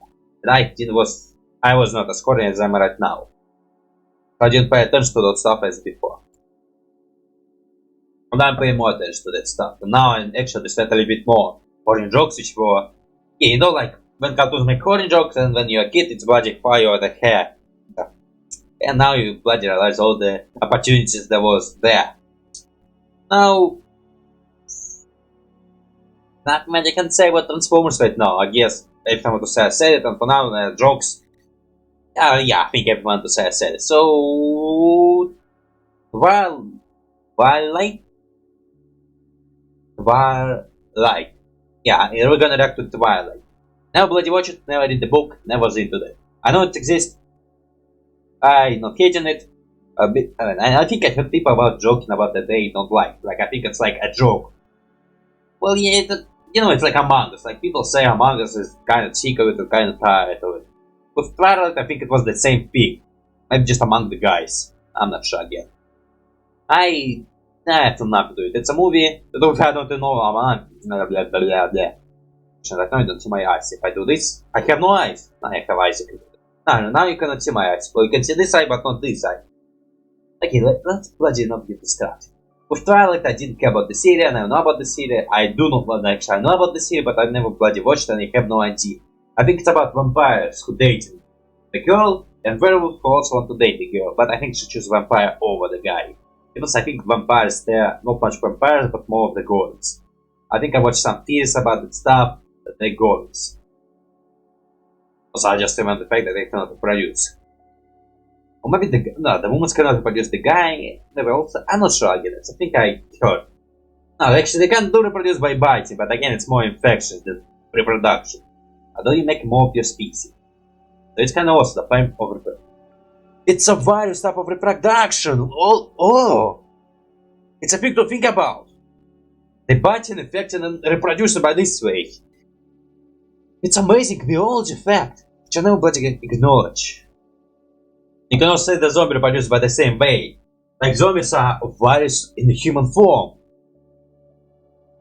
And I was not as coordinated as I am right now. I didn't pay attention to that stuff as before. And I'm paying more attention to that stuff. And now I actually understand a little bit more foreign jokes, which were, yeah, you know, like when cartoons make foreign jokes, and when you're a kid, it's bloody fire or the hair. And now you bloody realize all the opportunities that was there. Now, not many can say about Transformers right now. I guess if I want to say I said it, and for now, jokes. Yeah, I think everyone to say I said it. So, Twilight. Yeah, we're gonna react to Twilight. Never bloody watched it, never read the book, never was into that. I know it exists. I'm not hating it. A bit, I think I heard people about joking about that they don't like. Like, I think it's like a joke. Well, yeah, you know, it's like Among Us. Like, people say Among Us is kind of sick of it and kind of tired of it. With Twilight, I think it was the same thing. Maybe just among the guys. I'm not sure again. I have nothing to do it. It's a movie. I don't know. Blah, blah, blah, blah. Right now you don't see my eyes. If I do this, I have no eyes. Now I have eyes. No, now you cannot see my eyes. Well, you can see this eye, but not this eye. Okay, let's bloody not get distracted. With Twilight, I didn't care about the series, and I know about the series. I do not actually know about the series, but I never bloody watched it, and I have no idea. I think it's about vampires who date the girl, and werewolf who also want to date the girl, but I think she chooses vampire over the guy. Because I think vampires, they're not much vampires, but more of the gods. I think I watched some theories about that stuff, that they're gods. Also, I just remember the fact that they cannot reproduce. Or maybe the women cannot reproduce the guy, they were also, I'm not sure again, I think I heard. No, actually they can do reproduce by biting, but again it's more infections than reproduction. Although you make more of your species. So it's kind of also the time of reproduction. It's a virus type of reproduction! Oh! It's a thing to think about! They bite and infect and reproduce by this way. It's amazing biology fact, which I never bloody acknowledge. You can also say the zombie reproduce by the same way. Like zombies are a virus in human form.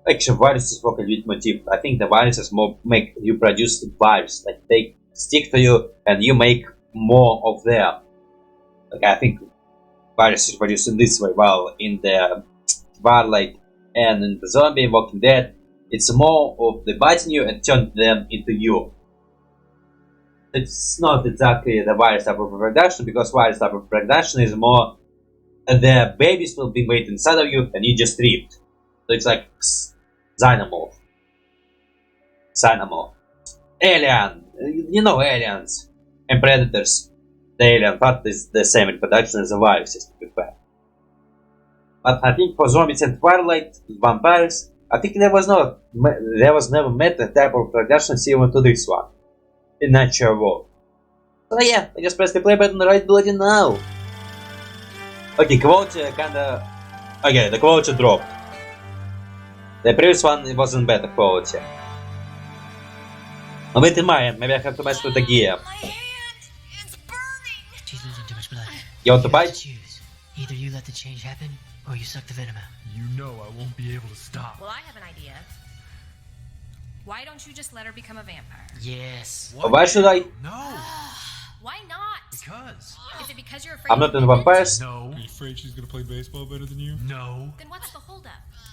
Actually, viruses work a bit more deep. I think the viruses more make you produce the virus. Like they stick to you and you make more of them. Like I think viruses produce in this way. While in the Twilight and in the zombie Walking Dead, it's more of the biting you and turn them into you. It's not exactly the virus type of reproduction, because virus type of reproduction is more the babies will be made inside of you and you just ripped. So it's like xenomorph. Alien. You know aliens and predators. The alien part is the same reproduction as the viruses, to be fair. But I think for zombies and Twilight, vampires, I think there was never met a type of reproduction similar to this one in natural world. So yeah, I just press the play button right bloody now. Okay, quality kinda... Okay, the quality dropped. The previous one, it wasn't better quality. I'll wait in my end, maybe I have to mess with the gear. My hand! It's burning! She's losing too much blood. You want to You have bite? choose. Either you let the change happen, or you suck the venom out. You know I won't be able to stop. Well, I have an idea. Why don't you just let her become a vampire? Yes. Why should I? No, Why not? because. Is it because you're afraid I'm not of in vampires. No, Are you afraid she's gonna play baseball better than you? no. Then what's the holdup?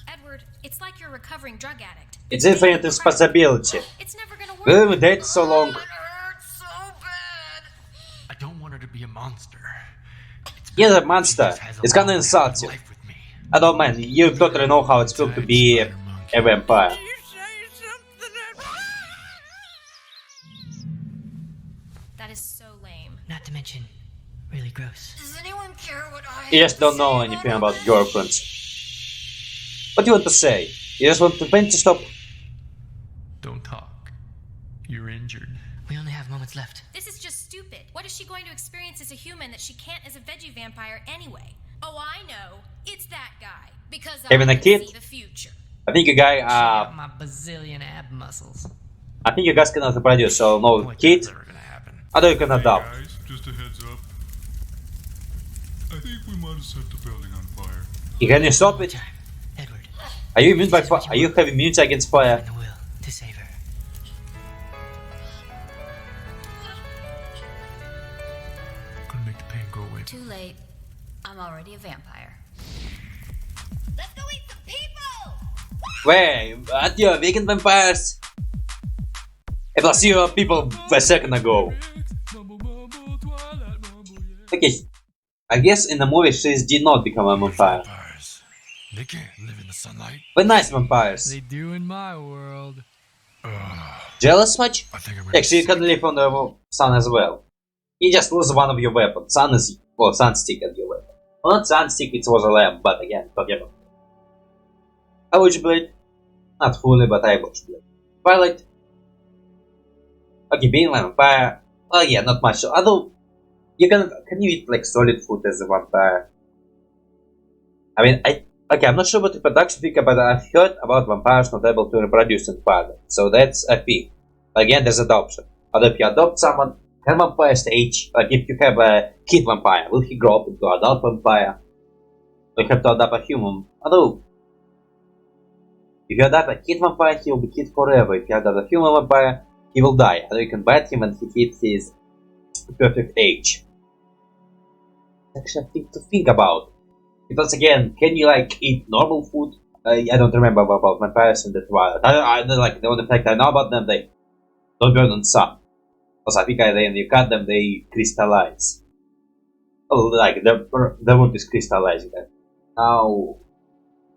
Edward, it's like you're a recovering drug addict. It's infinite responsibility. It's never gonna work. We've been dating so long. It hurts so bad. I don't want her to be a monster. You're a monster. It's gonna insult you. Life with me. I don't mind. You totally know how it's feel to be a vampire. You say something. That is so lame. Not to mention, really gross. Does anyone care what I You just don't know anything about girlfriends. What do you want to say? You just want the pain to stop? Don't talk. You're injured. We only have moments left. This is just stupid. What is she going to experience as a human that she can't as a veggie vampire anyway? Oh, I know. It's that guy. Because Having I a can kid? see the future. I think you guys my bazillion ab muscles. I think you guys cannot reproduce, so no What's kid. never gonna happen? Although you can Hey adopt. guys, just a heads up. I think we might have set the building on fire. Can you stop it? Edward, Are you immune by fire? Are you have immunity against fire? find the will to save her. Gonna make the pain go away. Too late. I'm already a vampire. Let's go eat some Wait, aren't you vegan vampires? It was you people a second ago. Okay, I guess in the movie she did not become a vampire. Vampires. They can't live in the sunlight. But nice vampires. They do in my world. Jealous much? I think I'm gonna Actually, you can live on the sun as well. You just lose one of your weapons. Sun is, well, sun stick as your weapon. Well, not sun stick, it was a lamp, but again, forget it. I watch Blade. Not fully, but I watch Blade. Twilight. Okay, being a vampire. Well, yeah, not much. Although, you can you eat like solid food as a vampire? I mean, I'm not sure what the production figure, but I've heard about vampires not able to reproduce in Twilight. So that's a thing. Again, there's adoption. Although if you adopt someone, can vampire stage? Like if you have a kid vampire, will he grow up into adult vampire? You have to adopt a human. Although, if you adopt a kid vampire, he will be kid forever. If you adopt a human vampire, he will die. Although you can bite him and he hits his perfect age. Actually, a thing to think about. Because again, can you like eat normal food? I don't remember about vampires in the Twilight. I like the only fact I know about them, they don't burn on sun. Because I think when you cut them, they crystallize. Oh, like the wood is crystallizing them. Now,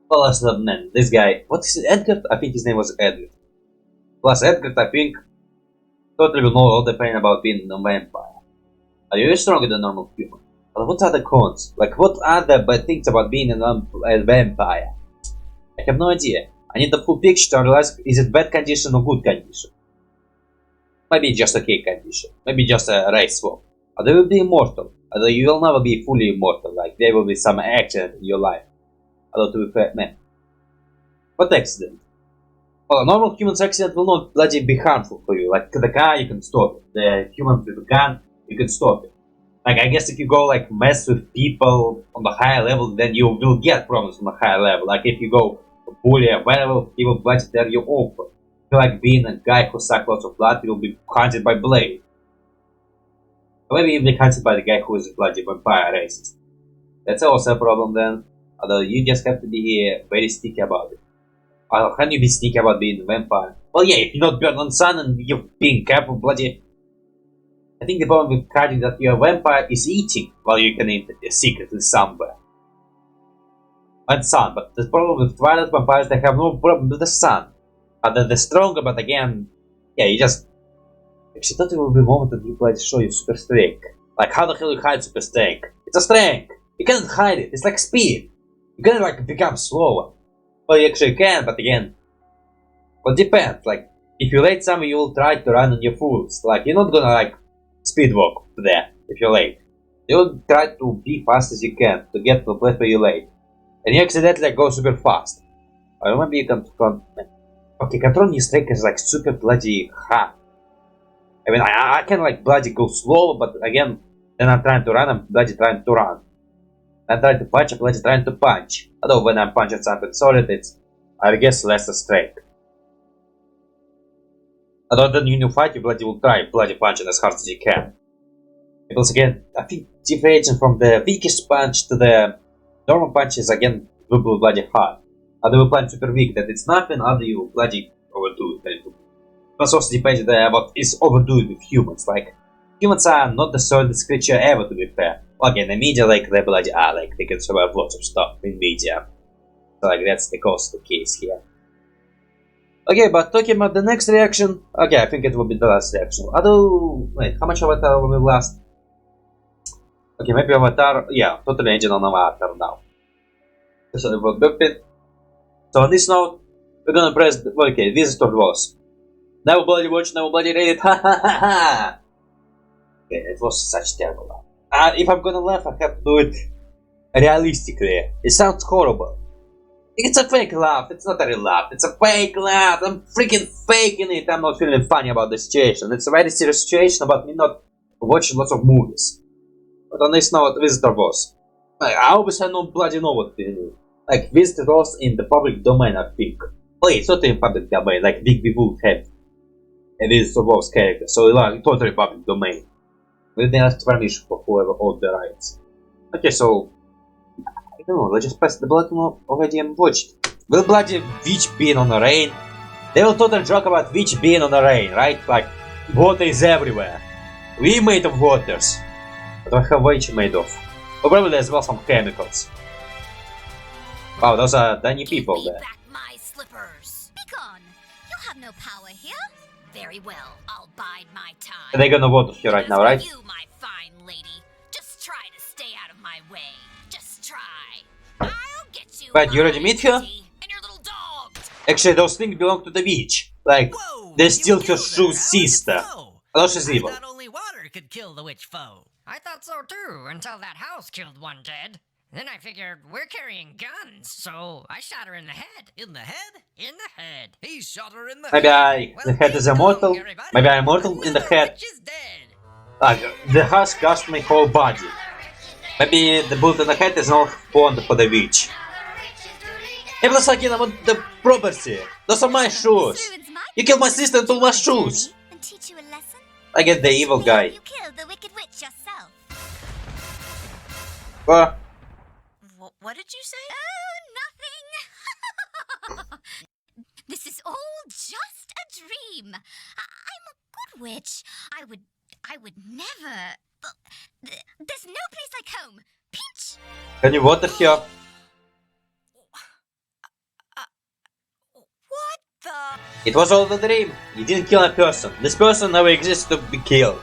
plus man, this guy, what is it, Edgar? I think his name was Edgar. Plus Edgar, I think, totally will know all the pain about being a vampire. Are you stronger than normal human? But what are the cons? Like, what are the bad things about being a vampire? I have no idea. I need the full picture to realize is it bad condition or good condition. Maybe just okay condition. Maybe just a race swap. Or they will be immortal. Although you will never be fully immortal. Like, there will be some accident in your life. Although to be fair, man. What accident? Well, a normal human's accident will not bloody be harmful for you. Like, the car, you can stop it. The human with a gun, you can stop it. Like, I guess if you go, like, mess with people on the higher level, then you will get problems on the higher level. Like, if you go bully a werewolf, he will bloody tear you open. If you like being a guy who sucks lots of blood, you will be hunted by Blade. Or maybe you'll be hunted by the guy who is a bloody vampire racist. That's also a problem then. Although you just have to be very sneaky about it. How can you be sneaky about being a vampire? Well, yeah, if you're not burned on sun and you're being careful, bloody... I think the problem with hiding that you're a vampire is eating while you can eat secretly somewhere. And sun, but the problem with Twilight vampires, they have no problem with the sun. They're stronger, but again, yeah, you just... Actually, thought there will be a moment that people like to show you super strength. Like, how the hell you hide super strength? It's a strength! You can't hide it, it's like speed! You can like become slower. Well, you actually can, but again... Well, it depends, like, if you're late somewhere, you will try to run on your fools. Like, you're not gonna like... speed walk there if you're late. You try to be fast as you can to get to the place where you're late. And you accidentally go super fast. Or maybe you can okay, controlling your strength is like super bloody hard. I mean I can like bloody go slow, but again then I'm trying to run, I'm bloody trying to run. I'm trying to punch, I'm bloody trying to punch. Although when I'm punching something solid it's I guess less strength. Other than you fight, you bloody will try bloody punching as hard as you can. Because again, I think differentiating from the weakest punch to the normal punches again will be bloody hard. Other will punch super weak, that it's nothing, other you will bloody overdo it. Plus also depends on what is overdo it with humans. Like humans are not the solidest creature ever, to be fair. Again, the media like they bloody are, like they can survive lots of stuff in media. So like that's the cost of the case here. Okay, but talking about the next reaction, okay, I think it will be the last reaction. Although, wait, how much Avatar will we last? Okay, maybe Avatar, yeah, totally engine on Avatar now. So it will book it. So on this note, we're gonna press, okay, this is what it was. Never bloody watch, never bloody read it, ha ha ha ha! Okay, it was such terrible laugh. If I'm gonna laugh, I have to do it realistically. It sounds horrible. It's a fake laugh, it's not a real laugh, it's a fake laugh, I'm freaking faking it, I'm not feeling funny about the situation. It's a very serious situation about me not watching lots of movies. But on this note, Visitor was. Like, I obviously don't bloody know what to do. Like, Visitor was in the public domain, I think. Oh yeah, it's not in public domain, like Big Beowulf had a Visitor was character, so like, totally public domain. We didn't ask permission for whoever owned the rights. Okay, so... I don't know, let's just press the button already and watched. will bloody witch being on the rain? They will totally joke about witch being on the rain, right? Like, water is everywhere. We made of waters. But what have witch made of? Oh, probably as well some chemicals. Wow, those are tiny people there. Back my slippers. Be gone. You have no power here. Very well, I'll bide my time. They're gonna vote for you right now, right? You, my fine lady. Just try to stay out of my way. Just try. I'll get you. But you already meet her? And your little dog. Actually, those things belong to the witch. Like, Whoa, they you steal her killed her. shoe's How is it sister. so? Although she's I evil. thought only water could kill the witch foe. I thought so too, until that house killed one dead. Then I figured we're carrying guns, so I shot her in the head. In the head? In the head. He shot her in the Maybe head. the head is immortal. Maybe I'm immortal in the Another head. witch is dead. Like, the husk cost my whole body. Maybe the bullet in the head is not fond for the witch. It was like, you know, the property. Those are my shoes. You killed my sister and took my shoes. And teach you a lesson? I get the evil guy. You killed the wicked witch yourself. Well, What did you say? Oh, nothing. This is all just a dream. I'm a good witch. I would never. There's no place like home. Peach. can you water here? What the? It was all a dream. You didn't kill a person. This person never existed to be killed.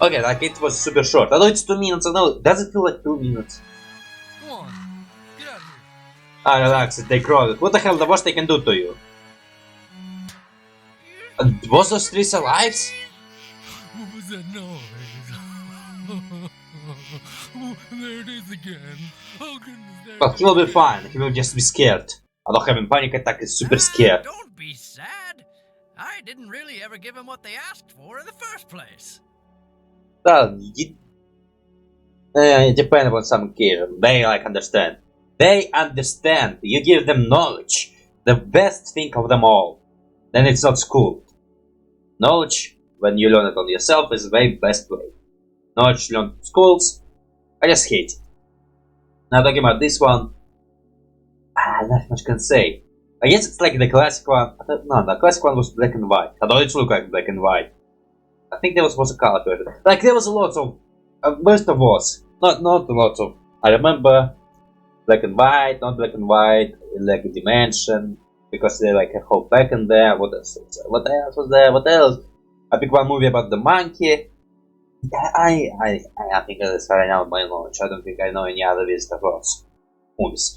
Okay, like it was super short. Although it's 2 minutes, I know. Does it feel like 2 minutes? Come on, get out of here. Ah, relax, they crawled. What the hell, the worst they can do to you? Was those 3 lives? What was that noise? Oh, there it is again. Oh goodness, there Well, he will be fine. He will just be scared. Although having panic attack is super scared. Don't be sad. I didn't really ever give them what they asked for in the first place. Well, it depends on some occasion. They like understand. They understand. You give them knowledge. The best thing of them all. Then it's not school. Knowledge, when you learn it on yourself, is the very best way. Knowledge learned in schools, I just hate it. Now talking about this one, not much can say. I guess it's like the classic one. No, the classic one was black and white. Although it looked like black and white. I think there was a color version. Like there was a lot of, most of us, not a lot of. I remember black and white, not black and white, like a dimension, because they like a whole back in there. What else was there? What else was there? What else? I picked one movie about the monkey. I think that's right now my knowledge. I don't think I know any other Wizard of Oz movies.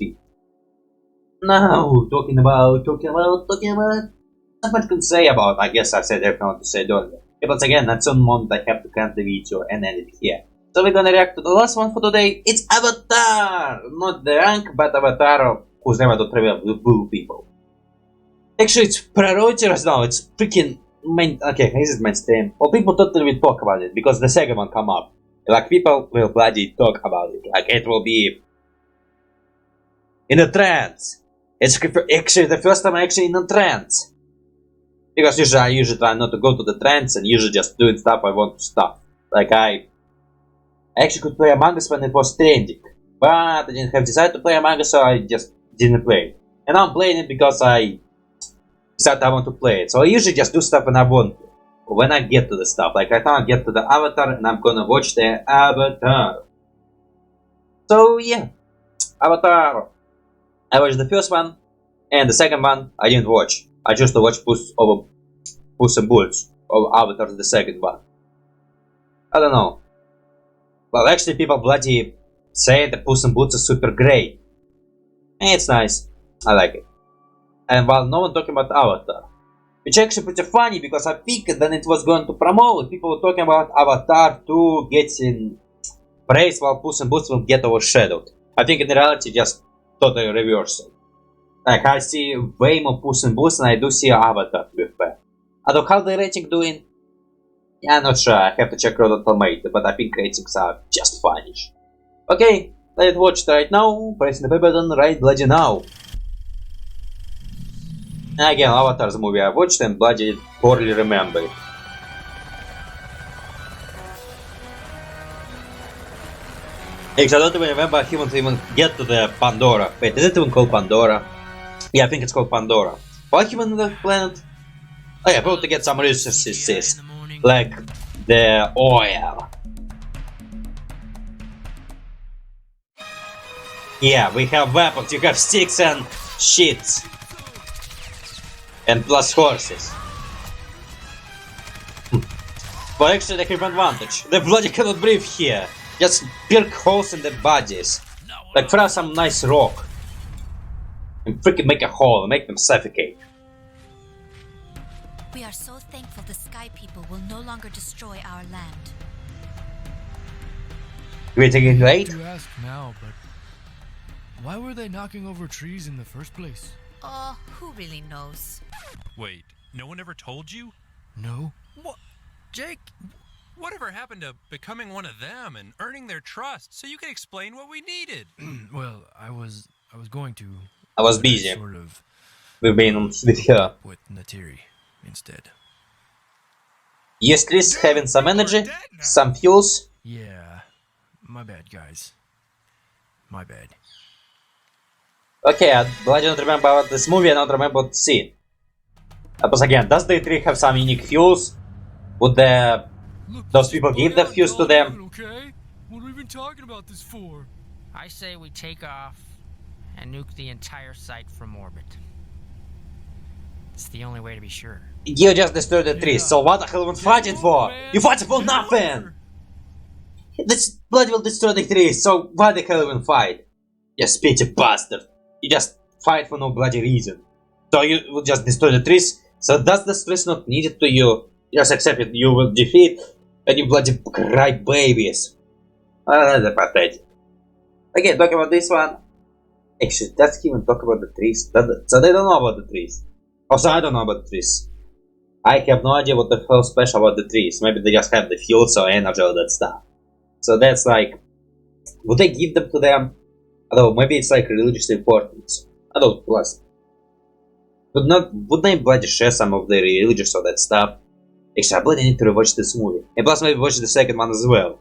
Now, talking about, not much can say about. I guess I said everything I want to say earlier. Yeah, but again, at some moment I have to cut the video and end it here. So we're gonna react to the last one for today. It's Avatar! Not the rank, but Avatar who's never to travel with blue people. Actually, it's priority right now. It's freaking main. Okay, this is mainstream. Well, people totally will talk about it because the second one come up. Like, people will bloody talk about it. Like, it will be in a trance. It's actually the first time I'm actually in a trance. Because usually I try not to go to the trance and usually just doing stuff I want to stop. Like I actually could play Among Us when it was trending. But I didn't have decided to play Among Us, so I just didn't play it. And now I'm playing it because I decided I want to play it. So I usually just do stuff when I want to. When I get to the stuff. Like right now I get to the Avatar and I'm gonna watch the Avatar. So yeah. Avatar. I watched the first one. And the second one I didn't watch. I chose to watch Puss in Boots of Avatar, the second one. I don't know. Well, actually, people bloody say that Puss in Boots is super great. And it's nice. I like it. And while no one talking about Avatar, which actually pretty funny because I think then it was going to promote. People were talking about Avatar 2 getting praise while Puss in Boots will get overshadowed. I think in reality, just totally reversal. Like, I see way more Puss in Boots than I do see Avatar, to be fair. Although, how the rating doing? Yeah, I'm not sure. I have to check Rotten Tomatoes, but I think ratings are just fine-ish. Okay, let's watch it right now. Press the button right bloody now. And again, Avatar's a movie I watched and bloody poorly remember it. Because I don't even remember I even get to the Pandora. Wait, is it even called Pandora? Yeah, I think it's called Pandora. Why human on the planet? Oh yeah, probably to get some resources, like the oil. Yeah, we have weapons, you have sticks and shit. And plus horses. But actually they have advantage. They bloody cannot breathe here. Just pierce holes in their bodies. Like throw some nice rock. And freaking make a hole and make them suffocate. We are so thankful the Sky People will no longer destroy our land. We're taking late? You ask now, but why were they knocking over trees in the first place? Oh, who really knows? Wait, no one ever told you? No. What? Jake, whatever happened to becoming one of them and earning their trust so you could explain what we needed? Well, I was going to. I was but busy. Sort of We've been with her. with Natiri instead. Yes, Chris, having some energy, some fuels. Yeah, my bad, guys. My bad. Okay, I don't remember about this movie, I don't remember what to see. But again, does the tree have some unique fuels? Would those people give the fuels to them? Okay? What are we even talking about this for? I say we take off and nuke the entire site from orbit. It's the only way to be sure. You just destroyed the trees, so what the hell are you fighting for? You fighting for nothing! This bloody will destroy the trees, so why the hell even fight? You spitty bastard. You just fight for no bloody reason. So you will just destroy the trees, so does the stress not needed to you? Just accept it, you will defeat, and you bloody cry babies. That's pathetic. Okay, talk about this one. Actually, let's even talk about the trees. So they don't know about the trees. Also, I don't know about the trees. I have no idea what the hell special about the trees. Maybe they just have the fuels or energy or that stuff. So that's like, would they give them to them? Although maybe it's like religious importance. I don't plus. Would they bloody share some of the religious or that stuff? Actually, I bloody need to rewatch this movie. And plus maybe watch the second one as well.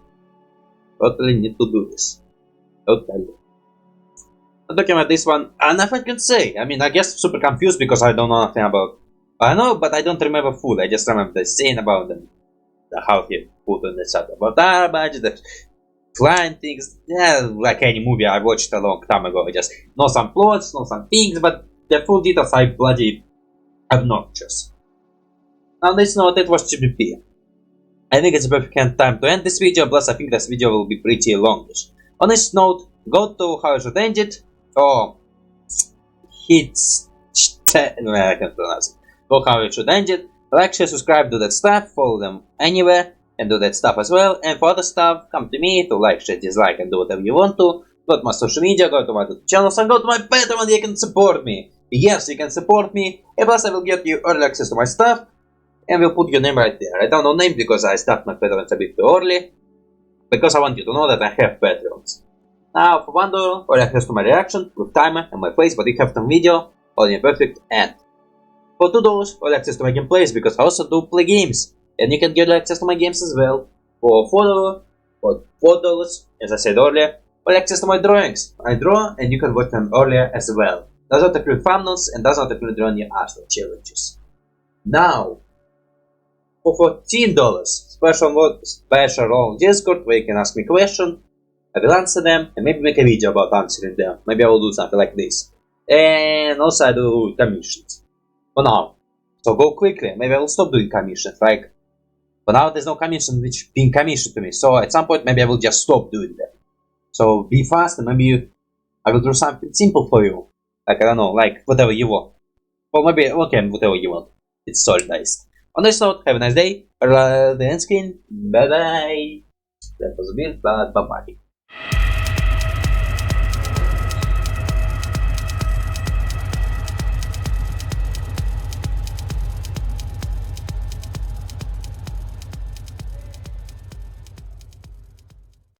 Totally need to do this. Totally. I'm talking about this one, and nothing I can say. I mean, I guess super confused because I don't know nothing about. I know, but I don't remember full. I just remember the scene about them, how he put on the shot about garbage, the flying things. Yeah, like any movie I watched a long time ago. I just know some plots, know some things, but the full details are bloody obnoxious. On this note, it was GBP. I think it's a perfect time to end this video. Plus, I think this video will be pretty longish. On this note, go to how I should end it. Oh, hits. No, I can't pronounce it. Go how you should end it. Like, share, subscribe, do that stuff. Follow them anywhere and do that stuff as well. And for other stuff, come to me to like, share, dislike, and do whatever you want to. Go to my social media, go to my channels, and go to my Patreon where you can support me. Yes, you can support me. And plus, I will get you early access to my stuff. And we'll put your name right there. I don't know name because I start my Patreons a bit too early. Because I want you to know that I have Patreons. Now, for $1, or access to my reaction, with timer, and my face, but you have some video, all in perfect, and for $2, all access to my gameplays, because I also do play games, and you can get access to my games as well. For $4, as I said earlier, all access to my drawings. I draw, and you can watch them earlier as well. Does not include thumbnails, and does not include running Astro challenges. Now, for $14, special on Discord, where you can ask me questions. I will answer them and maybe make a video about answering them. Maybe I will do something like this. And also I do commissions. For now. So go quickly. Maybe I will stop doing commissions. Like, for now there's no commission which being commissioned to me. So at some point maybe I will just stop doing them. So be fast and maybe I will do something simple for you. Like, I don't know, like whatever you want. Well, maybe, okay, whatever you want. It's solid nice. On this note, have a nice day. The end screen. Bye bye. That was a bit, but bye bye.